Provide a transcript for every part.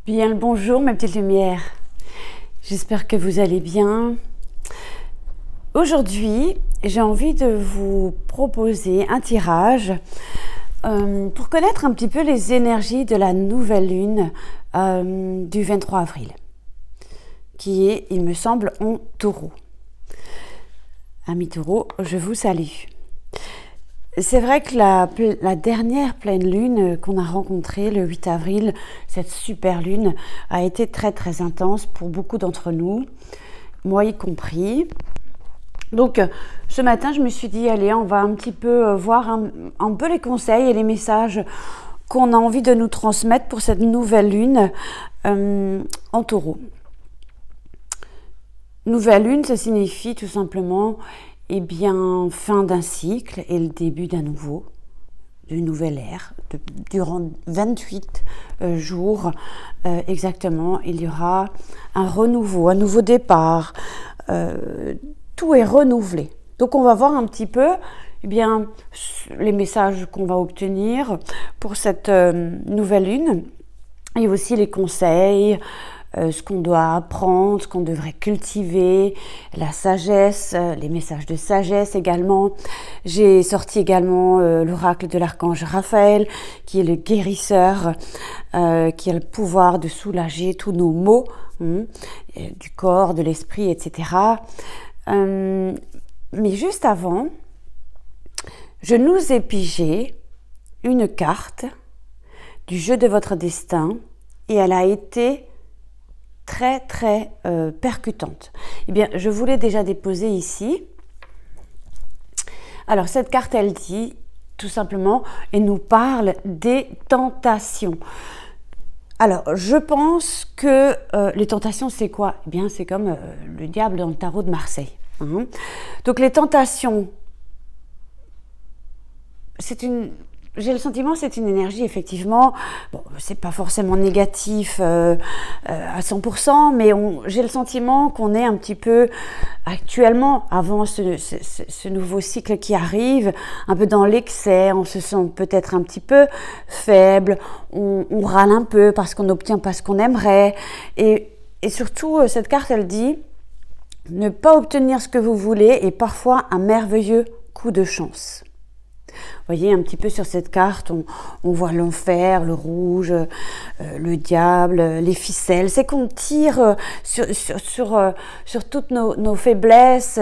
Bien le bonjour mes petites lumières, j'espère que vous allez bien. Aujourd'hui, j'ai envie de vous proposer un tirage pour connaître un petit peu les énergies de la nouvelle lune du 23 avril, qui est, il me semble, en taureau. Amis taureaux, je vous salue. C'est vrai que la dernière pleine lune qu'on a rencontrée le 8 avril, cette super lune, a été très très intense pour beaucoup d'entre nous, moi y compris. Donc ce matin, je me suis dit, allez, on va un petit peu voir un peu les conseils et les messages qu'on a envie de nous transmettre pour cette nouvelle lune en taureau. Nouvelle lune, ça signifie tout simplement fin d'un cycle et le début d'un nouveau, d'une nouvelle ère. Durant 28 jours exactement, il y aura un renouveau, un nouveau départ. Tout est renouvelé. Donc on va voir un petit peu les messages qu'on va obtenir pour cette nouvelle lune et aussi les conseils, ce qu'on doit apprendre, ce qu'on devrait cultiver, la sagesse, les messages de sagesse également. J'ai sorti également l'oracle de l'archange Raphaël, qui est le guérisseur, qui a le pouvoir de soulager tous nos maux, du corps, de l'esprit, etc. Mais juste avant, je nous ai pigé une carte du jeu de votre destin et elle a été très très percutante. Eh bien, je vous l'ai déjà déposée ici. Alors, cette carte, elle dit tout simplement, et nous parle des tentations. Alors, je pense que les tentations, c'est quoi? Eh bien, c'est comme le diable dans le tarot de Marseille. Donc, les tentations, j'ai le sentiment que c'est une énergie, effectivement, bon, c'est pas forcément négatif à 100%, mais j'ai le sentiment qu'on est un petit peu, actuellement, avant ce nouveau cycle qui arrive, un peu dans l'excès, on se sent peut-être un petit peu faible, on râle un peu parce qu'on n'obtient pas ce qu'on aimerait, et surtout, cette carte, elle dit, ne pas obtenir ce que vous voulez est parfois un merveilleux coup de chance. Vous voyez, un petit peu sur cette carte, on voit l'enfer, le rouge, le diable, les ficelles. C'est qu'on tire sur toutes nos faiblesses,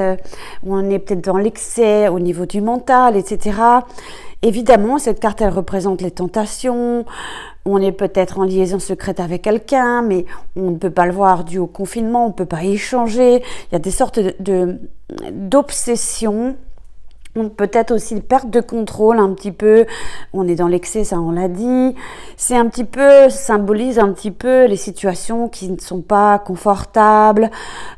où on est peut-être dans l'excès au niveau du mental, etc. Évidemment, cette carte, elle représente les tentations. On est peut-être en liaison secrète avec quelqu'un, mais on ne peut pas le voir dû au confinement, on ne peut pas échanger. Il y a des sortes d'obsessions. Peut-être aussi une perte de contrôle un petit peu, on est dans l'excès, ça on l'a dit, c'est un petit peu, ça symbolise un petit peu les situations qui ne sont pas confortables,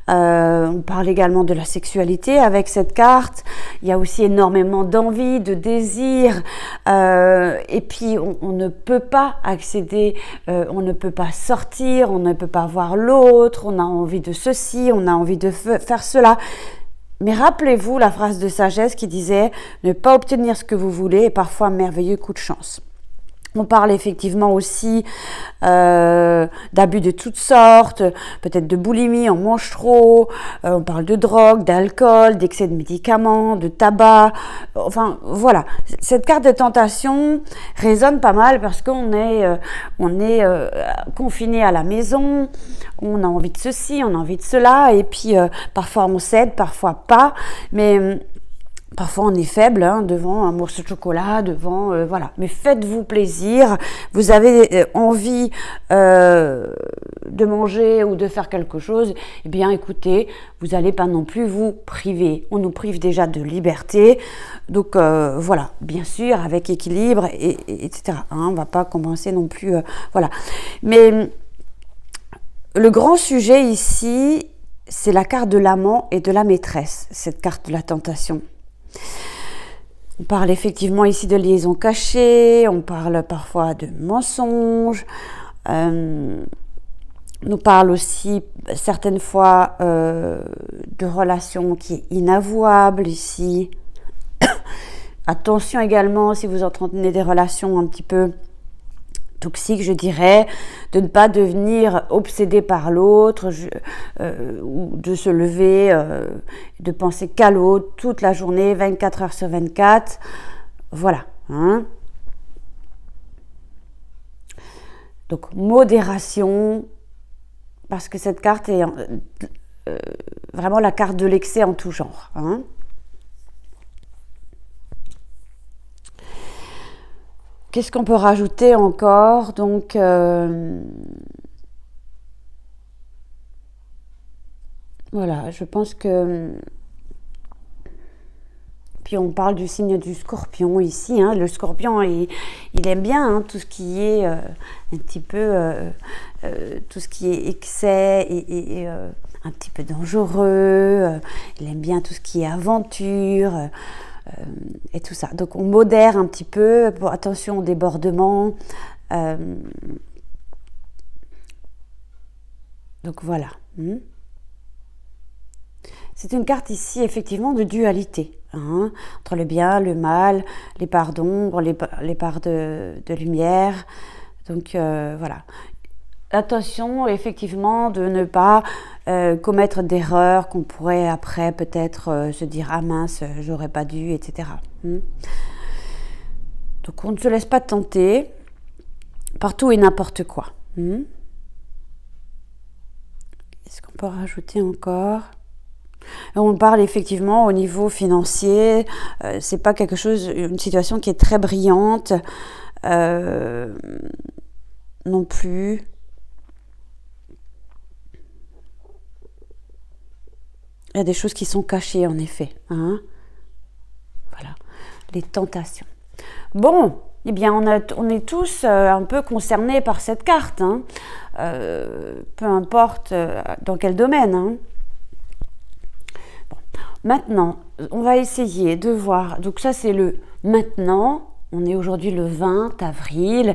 on parle également de la sexualité avec cette carte, il y a aussi énormément d'envie, de désir, et puis on ne peut pas accéder, on ne peut pas sortir, on ne peut pas voir l'autre, on a envie de ceci, on a envie de faire cela. Mais rappelez-vous la phrase de sagesse qui disait « Ne pas obtenir ce que vous voulez est parfois un merveilleux coup de chance ». On parle effectivement aussi d'abus de toutes sortes, peut-être de boulimie, on mange trop, on parle de drogue, d'alcool, d'excès de médicaments, de tabac, enfin voilà. Cette carte de tentation résonne pas mal parce qu'on est, confiné à la maison, on a envie de ceci, on a envie de cela, et puis parfois on cède, parfois pas, mais... Parfois on est faible devant un morceau de chocolat, devant voilà. Mais faites-vous plaisir. Vous avez envie de manger ou de faire quelque chose, eh bien écoutez, vous n'allez pas non plus vous priver. On nous prive déjà de liberté, donc voilà. Bien sûr avec équilibre etc. On va pas commencer non plus voilà. Mais le grand sujet ici, c'est la carte de l'amant et de la maîtresse. Cette carte de la tentation. On parle effectivement ici de liaison cachée, on parle parfois de mensonges, on nous parle aussi certaines fois de relations qui est inavouable ici. Attention également si vous entretenez des relations un petit peu toxique, je dirais, de ne pas devenir obsédé par l'autre, ou de se lever, de penser qu'à l'autre toute la journée, 24 heures sur 24. Voilà. Hein. Donc, modération, parce que cette carte est vraiment la carte de l'excès en tout genre. Hein. Qu'est-ce qu'on peut rajouter encore? Donc, voilà, je pense que... Puis on parle du signe du scorpion ici. Hein. Le scorpion, il aime bien hein, tout ce qui est un petit peu... tout ce qui est excès et un petit peu dangereux. Il aime bien tout ce qui est aventure et tout ça. Donc on modère un petit peu. Attention au débordement. Donc voilà. C'est une carte ici, effectivement, de dualité. Hein, entre le bien, le mal, les parts d'ombre, les parts de lumière. Donc, voilà. Attention, effectivement, de ne pas commettre d'erreurs qu'on pourrait après peut-être se dire « Ah mince, j'aurais pas dû », etc. Donc, on ne se laisse pas tenter par tout et n'importe quoi. Est-ce qu'on peut rajouter encore ? On parle effectivement au niveau financier, c'est pas quelque chose, une situation qui est très brillante non plus. Il y a des choses qui sont cachées en effet. Hein. Voilà, les tentations. Bon, eh bien on est tous un peu concernés par cette carte, hein. Peu importe dans quel domaine. Hein. Maintenant, on va essayer de voir, donc ça c'est le maintenant, on est aujourd'hui le 20 avril,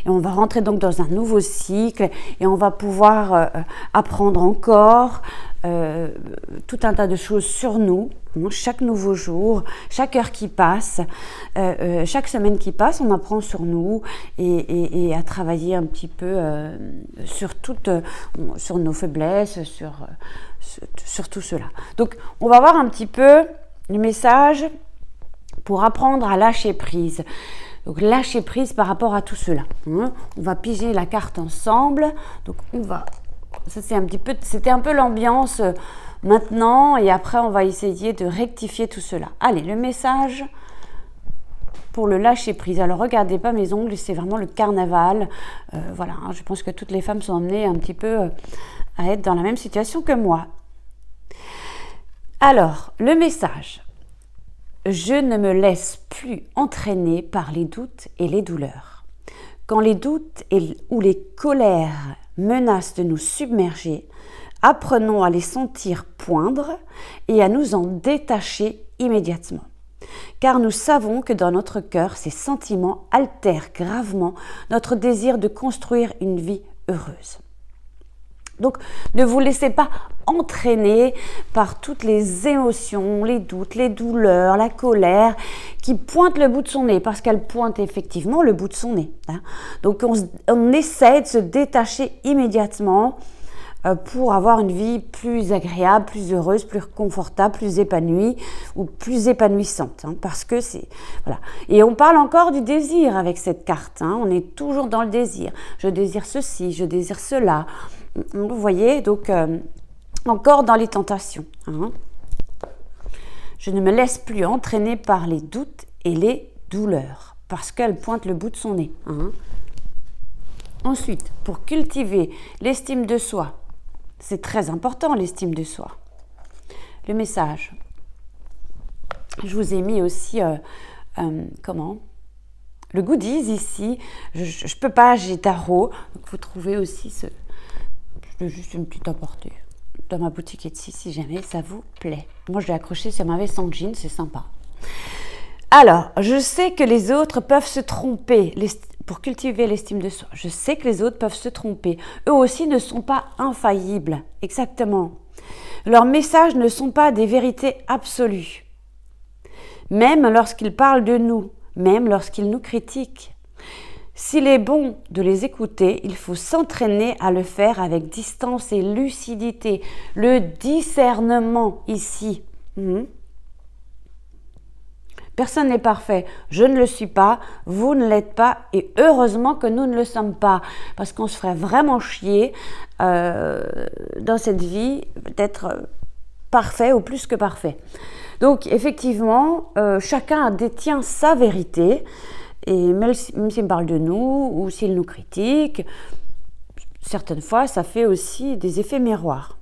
et on va rentrer donc dans un nouveau cycle, et on va pouvoir apprendre encore tout un tas de choses sur nous, chaque nouveau jour, chaque heure qui passe, chaque semaine qui passe, on apprend sur nous, et à travailler un petit peu sur nos faiblesses, sur tout cela. Donc, on va voir un petit peu le message pour apprendre à lâcher prise. Donc, lâcher prise par rapport à tout cela. On va piger la carte ensemble. Donc, ça c'était un peu l'ambiance maintenant. Et après, on va essayer de rectifier tout cela. Allez, le message pour le lâcher prise. Alors, regardez pas mes ongles, c'est vraiment le carnaval. Voilà, je pense que toutes les femmes sont amenées un petit peu à être dans la même situation que moi. Alors, le message. Je ne me laisse plus entraîner par les doutes et les douleurs. Quand les doutes ou les colères menacent de nous submerger, apprenons à les sentir poindre et à nous en détacher immédiatement. Car nous savons que dans notre cœur, ces sentiments altèrent gravement notre désir de construire une vie heureuse. Donc, ne vous laissez pas entraîner par toutes les émotions, les doutes, les douleurs, la colère qui pointent le bout de son nez, parce qu'elle pointe effectivement le bout de son nez. Hein. Donc, on essaie de se détacher immédiatement pour avoir une vie plus agréable, plus heureuse, plus confortable, plus épanouie ou plus épanouissante. Hein, parce que c'est... Voilà. Et on parle encore du désir avec cette carte. Hein, on est toujours dans le désir. Je désire ceci, je désire cela. Vous voyez, donc encore dans les tentations. Hein. Je ne me laisse plus entraîner par les doutes et les douleurs, parce qu'elle pointe le bout de son nez. Hein. Ensuite, pour cultiver l'estime de soi, c'est très important l'estime de soi. Le message. Je vous ai mis aussi, le goodies ici. Je peux pas, j'ai tarot. Donc vous trouvez aussi juste une petite apportée dans ma boutique Etsy si jamais ça vous plaît. Moi je l'ai accroché sur ma veste en jean, c'est sympa. Alors, je sais que les autres peuvent se tromper pour cultiver l'estime de soi. Je sais que les autres peuvent se tromper. Eux aussi ne sont pas infaillibles. Exactement. Leurs messages ne sont pas des vérités absolues. Même lorsqu'ils parlent de nous, même lorsqu'ils nous critiquent. S'il est bon de les écouter, il faut s'entraîner à le faire avec distance et lucidité. Le discernement ici. Personne n'est parfait. Je ne le suis pas, vous ne l'êtes pas et heureusement que nous ne le sommes pas. Parce qu'on se ferait vraiment chier dans cette vie d'être parfait ou plus que parfait. Donc effectivement, chacun détient sa vérité. Et même s'il me parle de nous ou s'il nous critique, certaines fois, ça fait aussi des effets miroirs.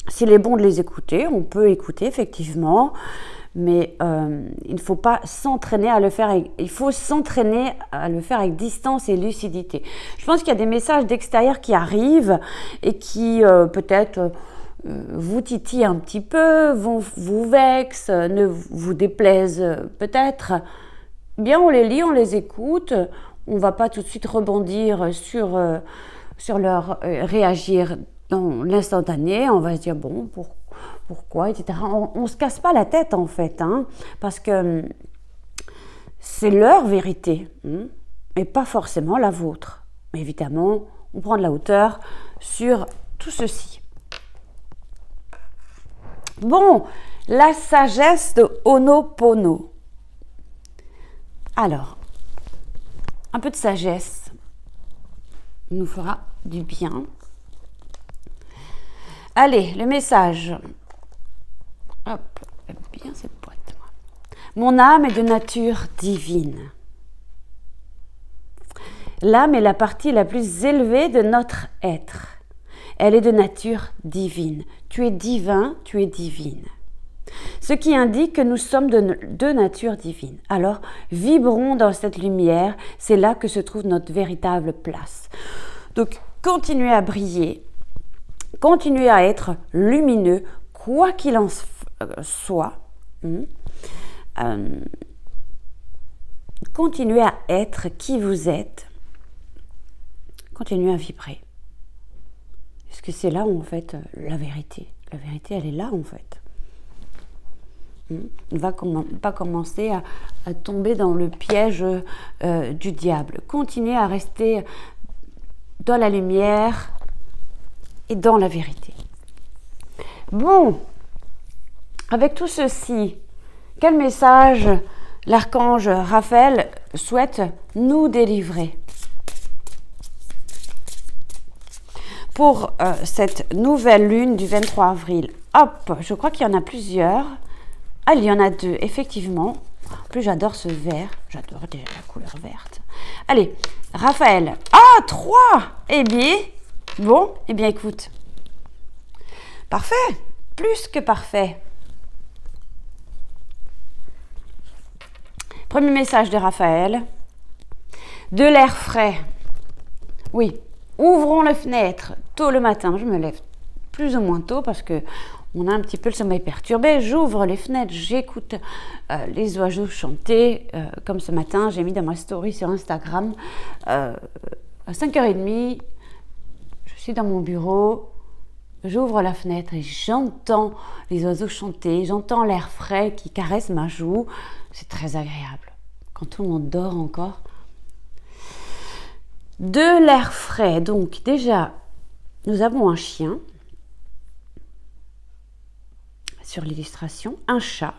S'il est bon de les écouter, on peut écouter effectivement, mais il ne faut pas s'entraîner à le faire. Il faut s'entraîner à le faire avec distance et lucidité. Je pense qu'il y a des messages d'extérieur qui arrivent et qui peut-être vous titillent un petit peu, vous vexent, ne vous déplaisent peut-être. Bien, on les lit, on les écoute, on ne va pas tout de suite rebondir sur leur réagir dans l'instantané, on va se dire bon, pourquoi, etc. On ne se casse pas la tête en fait, parce que c'est leur vérité, et pas forcément la vôtre. Mais évidemment, on prend de la hauteur sur tout ceci. Bon, la sagesse de Ho'oponopono. Alors, un peu de sagesse nous fera du bien. Allez, le message. Hop, j'aime bien cette boîte, moi. Mon âme est de nature divine. L'âme est la partie la plus élevée de notre être. Elle est de nature divine. Tu es divin, tu es divine. Ce qui indique que nous sommes de nature divine. Alors, vibrons dans cette lumière, c'est là que se trouve notre véritable place. Donc, continuez à briller, continuez à être lumineux, quoi qu'il en soit. Continuez à être qui vous êtes. Continuez à vibrer. Parce que c'est là, en fait, la vérité. La vérité, elle est là, en fait. On ne va pas commencer à tomber dans le piège du diable. Continuez à rester dans la lumière et dans la vérité. Bon, avec tout ceci, quel message l'archange Raphaël souhaite nous délivrer pour cette nouvelle lune du 23 avril? Hop, je crois qu'il y en a plusieurs. Ah, il y en a deux, effectivement. En plus, j'adore ce vert. J'adore déjà la couleur verte. Allez, Raphaël. Ah, 3! Eh bien, bon, eh bien, écoute. Parfait. Plus que parfait. Premier message de Raphaël. De l'air frais. Oui, ouvrons les fenêtres tôt le matin. Je me lève plus ou moins tôt parce que on a un petit peu le sommeil perturbé. J'ouvre les fenêtres, j'écoute les oiseaux chanter. Comme ce matin, j'ai mis dans ma story sur Instagram. À 5h30, je suis dans mon bureau, j'ouvre la fenêtre et j'entends les oiseaux chanter. J'entends l'air frais qui caresse ma joue. C'est très agréable. Quand tout le monde dort encore. De l'air frais. Donc déjà, nous avons un chien. Sur l'illustration, un chat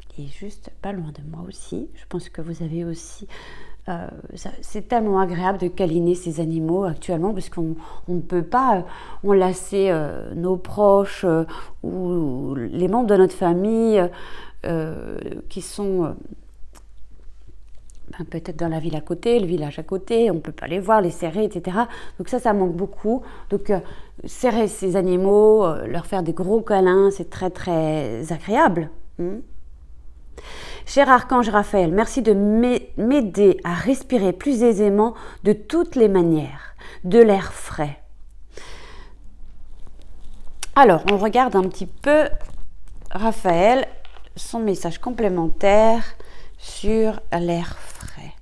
qui est juste pas loin de moi aussi. Je pense que vous avez aussi... c'est tellement agréable de câliner ces animaux actuellement parce qu'on ne peut pas enlacer nos proches ou les membres de notre famille qui sont... peut-être dans la ville à côté, le village à côté, on ne peut pas les voir, les serrer, etc. Donc ça manque beaucoup. Donc serrer ces animaux, leur faire des gros câlins, c'est très très agréable. Cher Archange Raphaël, merci de m'aider à respirer plus aisément de toutes les manières, de l'air frais. Alors, on regarde un petit peu, Raphaël, son message complémentaire sur l'air frais.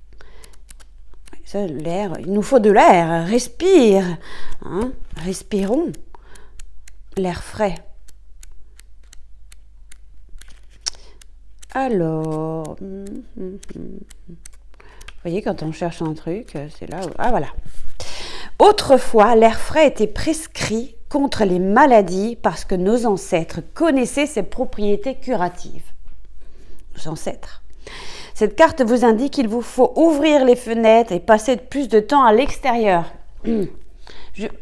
L'air, il nous faut de l'air, respire, respirons l'air frais. Alors, voyez, quand on cherche un truc, c'est là où... Ah, voilà. Autrefois, l'air frais était prescrit contre les maladies parce que nos ancêtres connaissaient ses propriétés curatives. Nos ancêtres. Cette carte vous indique qu'il vous faut ouvrir les fenêtres et passer plus de temps à l'extérieur.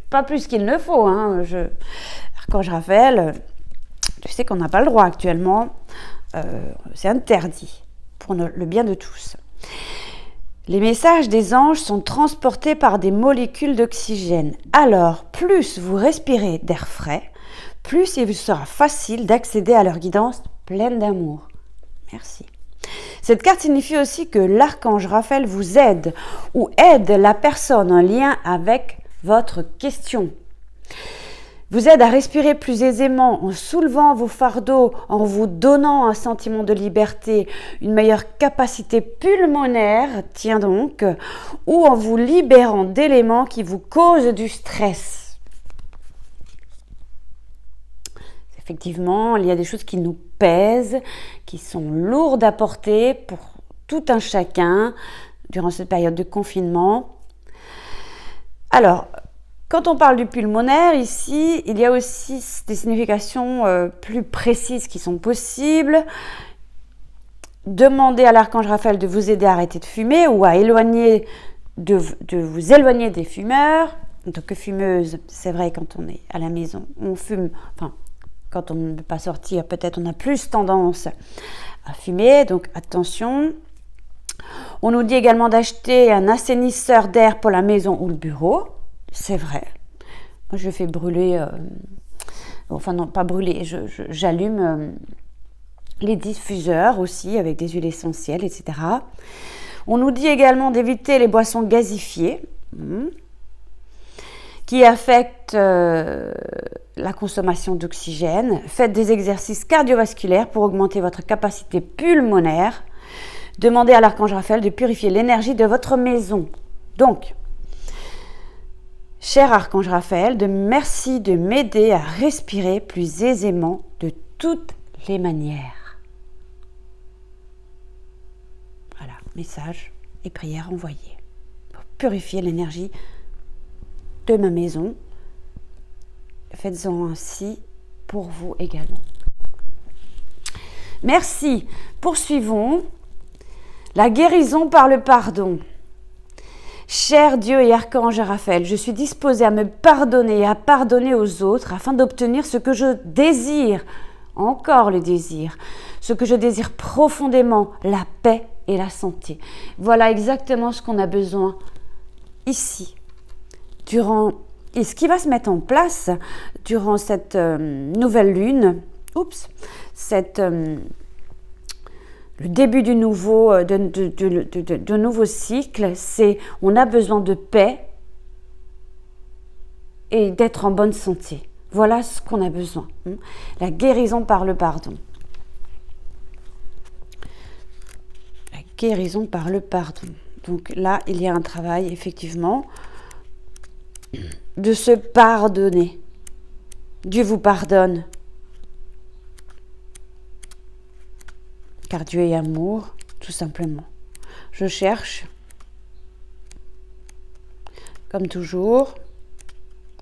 Pas plus qu'il ne faut. Hein. Archange Raphaël, je sais qu'on n'a pas le droit actuellement. C'est interdit pour le bien de tous. Les messages des anges sont transportés par des molécules d'oxygène. Alors, plus vous respirez d'air frais, plus il vous sera facile d'accéder à leur guidance pleine d'amour. Merci. Cette carte signifie aussi que l'archange Raphaël vous aide ou aide la personne en lien avec votre question. Vous aide à respirer plus aisément en soulevant vos fardeaux, en vous donnant un sentiment de liberté, une meilleure capacité pulmonaire, tiens donc, ou en vous libérant d'éléments qui vous causent du stress. Effectivement, il y a des choses qui nous pèsent, qui sont lourdes à porter pour tout un chacun durant cette période de confinement. Alors, quand on parle du pulmonaire, ici, il y a aussi des significations plus précises qui sont possibles. Demandez à l'archange Raphaël de vous aider à arrêter de fumer ou à de vous éloigner des fumeurs. En tant que fumeuse, c'est vrai, quand on est à la maison, on fume, enfin, quand on ne peut pas sortir, peut-être on a plus tendance à fumer, donc attention. On nous dit également d'acheter un assainisseur d'air pour la maison ou le bureau. C'est vrai. Moi, je fais brûler, enfin non, pas brûler, j'allume les diffuseurs aussi avec des huiles essentielles, etc. On nous dit également d'éviter les boissons gazifiées qui affectent la consommation d'oxygène. Faites des exercices cardiovasculaires pour augmenter votre capacité pulmonaire. Demandez à l'archange Raphaël de purifier l'énergie de votre maison. Donc, cher archange Raphaël, merci de m'aider à respirer plus aisément de toutes les manières. Voilà, message et prière envoyée pour purifier l'énergie de ma maison. Faites-en ainsi pour vous également. Merci. Poursuivons. La guérison par le pardon. Cher Dieu et archange Raphaël, je suis disposée à me pardonner et à pardonner aux autres afin d'obtenir ce que je désire, encore le désir, ce que je désire profondément, la paix et la santé. Voilà exactement ce qu'on a besoin ici, et ce qui va se mettre en place durant cette nouvelle lune, le début du nouveau cycle, c'est on a besoin de paix et d'être en bonne santé. Voilà ce qu'on a besoin. La guérison par le pardon. La guérison par le pardon. Donc là, il y a un travail, effectivement, de se pardonner. Dieu vous pardonne. Car Dieu est amour, tout simplement. Je cherche, comme toujours,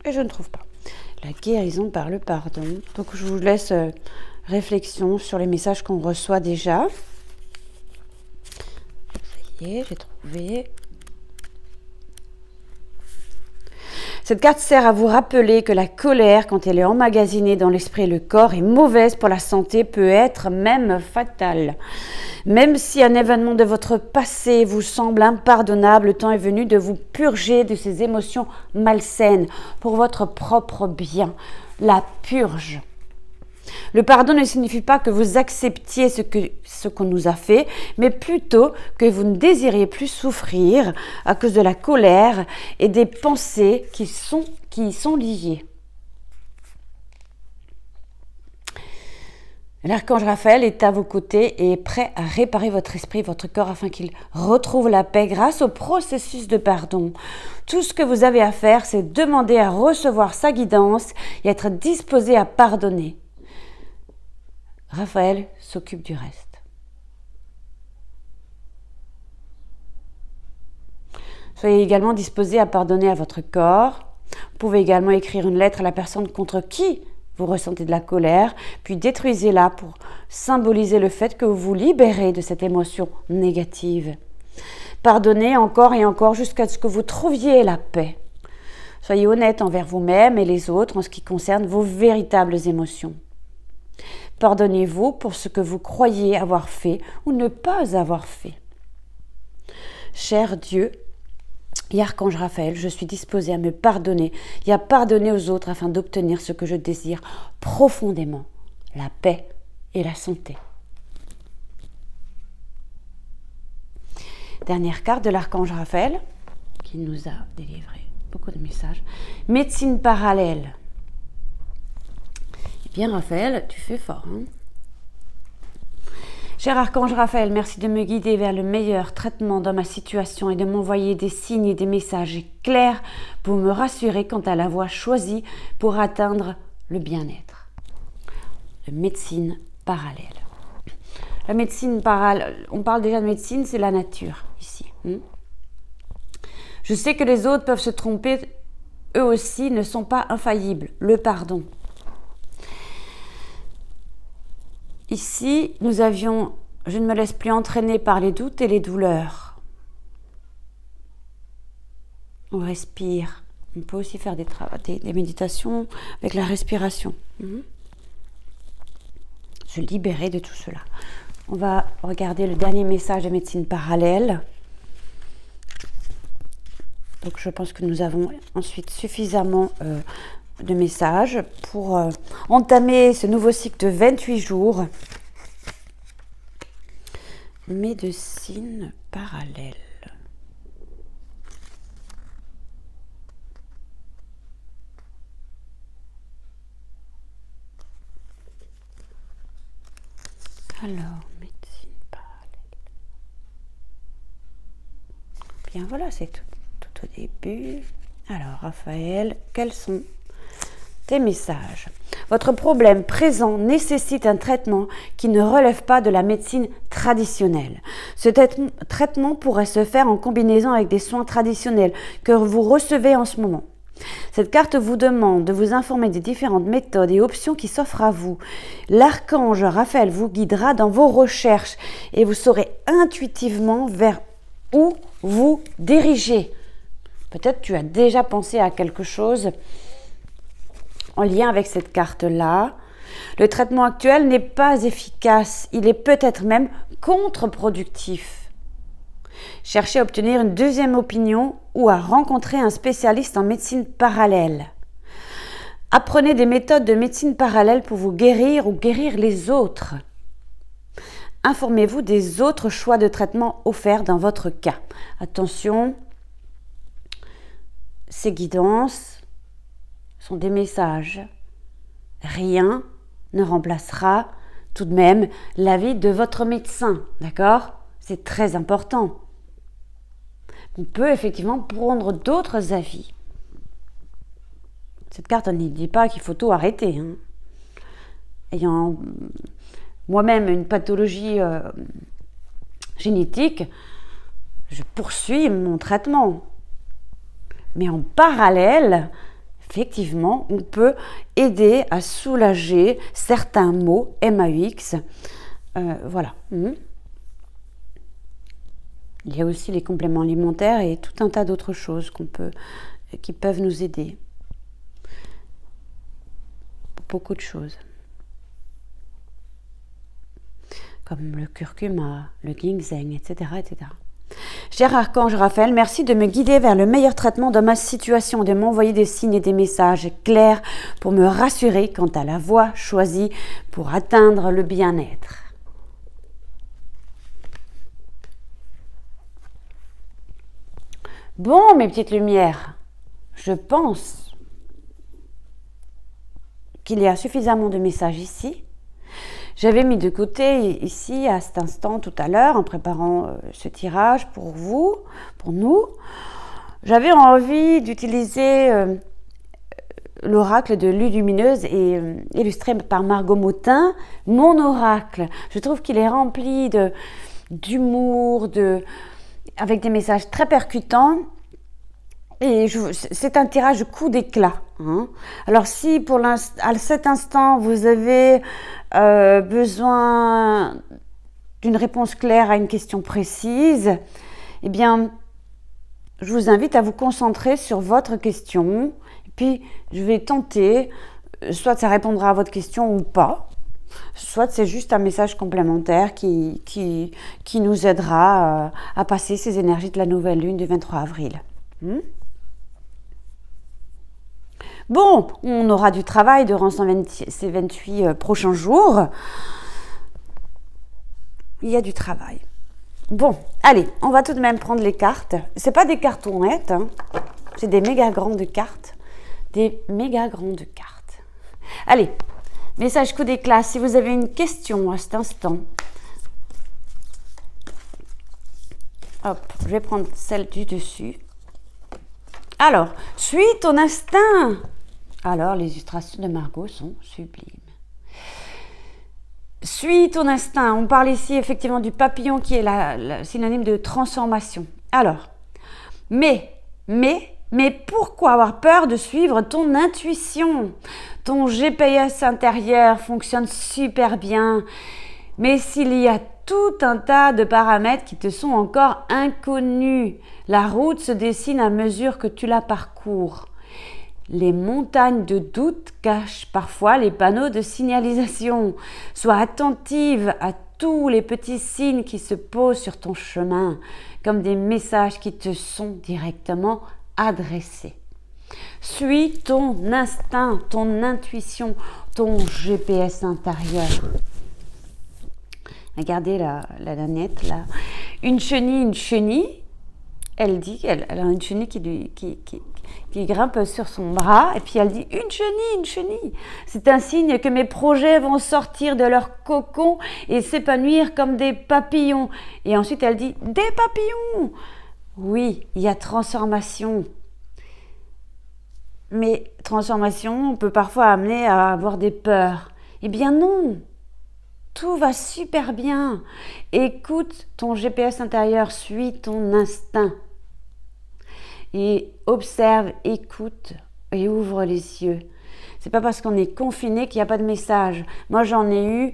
et je ne trouve pas. La guérison par le pardon. Donc je vous laisse réflexion sur les messages qu'on reçoit déjà. Ça y est, j'ai trouvé. Cette carte sert à vous rappeler que la colère, quand elle est emmagasinée dans l'esprit et le corps, est mauvaise pour la santé, peut être même fatale. Même si un événement de votre passé vous semble impardonnable, le temps est venu de vous purger de ces émotions malsaines pour votre propre bien. La purge. Le pardon ne signifie pas que vous acceptiez ce qu'on nous a fait, mais plutôt que vous ne désiriez plus souffrir à cause de la colère et des pensées qui y sont liées. L'archange Raphaël est à vos côtés et est prêt à réparer votre esprit, votre corps afin qu'il retrouve la paix grâce au processus de pardon. Tout ce que vous avez à faire, c'est demander à recevoir sa guidance et être disposé à pardonner. Raphaël s'occupe du reste. Soyez également disposé à pardonner à votre corps. Vous pouvez également écrire une lettre à la personne contre qui vous ressentez de la colère, puis détruisez-la pour symboliser le fait que vous vous libérez de cette émotion négative. Pardonnez encore et encore jusqu'à ce que vous trouviez la paix. Soyez honnête envers vous-même et les autres en ce qui concerne vos véritables émotions. Pardonnez-vous pour ce que vous croyez avoir fait ou ne pas avoir fait. Cher Dieu et Archange Raphaël, je suis disposée à me pardonner et à pardonner aux autres afin d'obtenir ce que je désire profondément, la paix et la santé. Dernière carte de l'Archange Raphaël qui nous a délivré beaucoup de messages. Médecine parallèle. Eh bien Raphaël, tu fais fort. Cher Archange Raphaël, merci de me guider vers le meilleur traitement dans ma situation et de m'envoyer des signes et des messages clairs pour me rassurer quant à la voie choisie pour atteindre le bien-être. La médecine parallèle. La médecine parallèle, on parle déjà de médecine, c'est la nature ici. Je sais que les autres peuvent se tromper, eux aussi ne sont pas infaillibles. Le pardon. Ici, nous avions « Je ne me laisse plus entraîner par les doutes et les douleurs ». On respire. On peut aussi faire des méditations avec la respiration. Se libérer de tout cela. On va regarder le dernier message de médecine parallèle. Donc, je pense que nous avons ensuite suffisamment de messages pour entamer ce nouveau cycle de 28 jours. Médecine parallèle. Alors, médecine parallèle. Bien, voilà, c'est tout au début. Alors, Raphaël, quels sont tes messages? Votre problème présent nécessite un traitement qui ne relève pas de la médecine traditionnelle. Ce traitement pourrait se faire en combinaison avec des soins traditionnels que vous recevez en ce moment. Cette carte vous demande de vous informer des différentes méthodes et options qui s'offrent à vous. L'archange Raphaël vous guidera dans vos recherches et vous saurez intuitivement vers où vous diriger. Peut-être tu as déjà pensé à quelque chose en lien avec cette carte-là. Le traitement actuel n'est pas efficace, il est peut-être même contre-productif. Cherchez à obtenir une deuxième opinion ou à rencontrer un spécialiste en médecine parallèle. Apprenez des méthodes de médecine parallèle pour vous guérir ou guérir les autres. Informez-vous des autres choix de traitement offerts dans votre cas. Attention, ces guidances sont des messages. Rien ne remplacera tout de même l'avis de votre médecin, d'accord? C'est très important. On peut effectivement prendre d'autres avis. Cette carte ne dit pas qu'il faut tout arrêter. Ayant moi-même une pathologie génétique, je poursuis mon traitement. Mais en parallèle, effectivement, on peut aider à soulager certains maux, MAUX. Voilà. Il y a aussi les compléments alimentaires et tout un tas d'autres choses qui peuvent nous aider. Beaucoup de choses. Comme le curcuma, le ginseng, etc., etc. Cher Archange Raphaël, merci de me guider vers le meilleur traitement dans ma situation, de m'envoyer des signes et des messages clairs pour me rassurer quant à la voie choisie pour atteindre le bien-être. Bon, mes petites lumières, je pense qu'il y a suffisamment de messages ici. J'avais mis de côté ici, à cet instant, tout à l'heure, en préparant ce tirage pour vous, pour nous. J'avais envie d'utiliser l'oracle de Lumineuse et illustré par Margot Motin, mon oracle. Je trouve qu'il est rempli d'humour, avec des messages très percutants. Et c'est un tirage coup d'éclat. Hein. Alors si à cet instant vous avez besoin d'une réponse claire à une question précise, eh bien, je vous invite à vous concentrer sur votre question. Et puis, je vais tenter, soit ça répondra à votre question ou pas, soit c'est juste un message complémentaire qui nous aidera à passer ces énergies de la nouvelle lune du 23 avril. Bon, on aura du travail durant ces 28 prochains jours. Il y a du travail. Bon, allez, on va tout de même prendre les cartes. C'est pas des cartonnettes, hein. C'est des méga grandes cartes. Des méga grandes cartes. Allez, message coup d'éclat. Si vous avez une question à cet instant, hop, je vais prendre celle du dessus. Alors, suis ton instinct. Alors, les illustrations de Margot sont sublimes. Suis ton instinct. On parle ici effectivement du papillon qui est le synonyme de transformation. Alors, mais pourquoi avoir peur de suivre ton intuition? Ton GPS intérieur fonctionne super bien. Mais s'il y a tout un tas de paramètres qui te sont encore inconnus, la route se dessine à mesure que tu la parcours. Les montagnes de doute cachent parfois les panneaux de signalisation. Sois attentive à tous les petits signes qui se posent sur ton chemin, comme des messages qui te sont directement adressés. Suis ton instinct, ton intuition, ton GPS intérieur. Regardez la nanette là. Une chenille, elle dit qu'elle a une chenille qui grimpe sur son bras et puis elle dit une chenille. C'est un signe que mes projets vont sortir de leur cocon et s'épanouir comme des papillons. Et ensuite elle dit des papillons. Oui, il y a transformation. Mais transformation peut parfois amener à avoir des peurs. Eh bien non, tout va super bien. Écoute ton GPS intérieur, suis ton instinct. Et observe, écoute et ouvre les yeux. C'est pas parce qu'on est confiné qu'il n'y a pas de message. Moi, j'en ai eu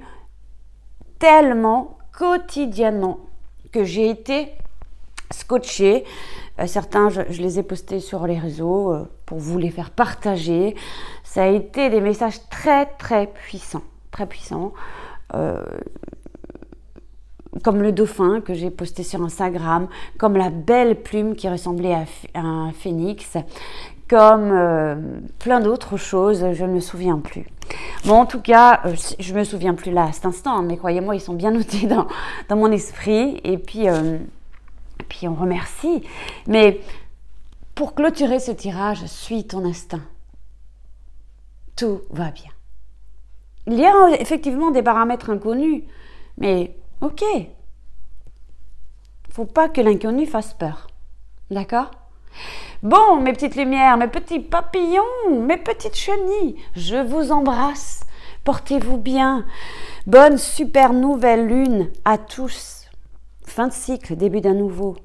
tellement quotidiennement que j'ai été scotchée. Certains, je les ai postés sur les réseaux pour vous les faire partager. Ça a été des messages très, très puissants. Très puissants. Comme le dauphin que j'ai posté sur Instagram, comme la belle plume qui ressemblait à un phénix, comme plein d'autres choses, je ne me souviens plus. Bon, en tout cas, je ne me souviens plus là à cet instant, mais croyez-moi, ils sont bien notés dans mon esprit. Et puis on remercie. Mais pour clôturer ce tirage, suis ton instinct. Tout va bien. Il y a effectivement des paramètres inconnus, mais ok. Faut pas que l'inconnu fasse peur. D'accord? Bon, mes petites lumières, mes petits papillons, mes petites chenilles, je vous embrasse. Portez-vous bien. Bonne super nouvelle lune à tous. Fin de cycle, début d'un nouveau.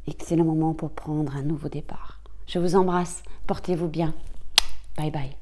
Excellent moment pour prendre un nouveau départ. Je vous embrasse. Portez-vous bien. Bye bye.